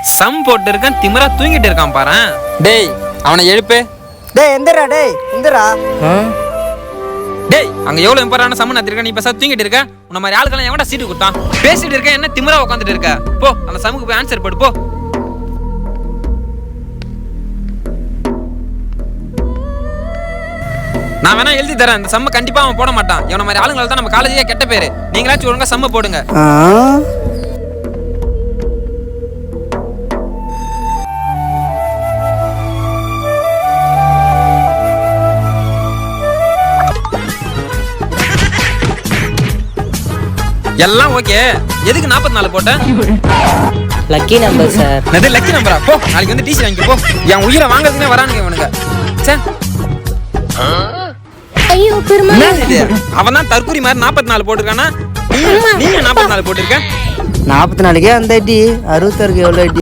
Some போட்டு இருக்கான், திமிரா தூங்கிட்டு இருக்கான் பாரு. டேய் அவனை எழுப்பு. டேய் எந்திரா, டேய் எந்திரா. டேய் அங்க எவ்வளவு இம்பார்ட்டான சம்மன் எடுத்திருக்க, நீ பேச தூங்கிட்டு இருக்க. உன்ன மாதிரி ஆளுக்கெல்லாம் எவன்டா சீட்டு கொடுத்தான்? பேசிட்டு இருக்க, என்ன திமிரா உட்காந்துட்டு இருக்க? போ அந்த சம்முக்கு போய் ஆன்சர் போடு போ. நான் வேணா எழுதி தரேன், இந்த சம்ம கண்டிப்பா அவன் போட மாட்டான். இவன மாதிரி ஆளுங்களால தான் நம்ம காலேஜே கெட்ட பேரு. நீங்களாச்சும் ஒழுங்கா சம்ம போடுங்க. எல்லாம் ஓகே. எதுக்கு 44 போட்ட? Lucky number sir. அது லக்கி நம்பரா? போ நாளைக்கு வந்து டிசி வாங்கி போ. என் உயிரை வாங்குறதுனே வரானுங்க இவனுங்க. சே ஐயோ பெருமா, அவன் தான் தற்குறி மாதிரி 44 போட்டுருக்கானா? நீ 44 போட்டிருக்க? 44க்கே அந்த அடி, 66க்கு எவ்வளோ அடி?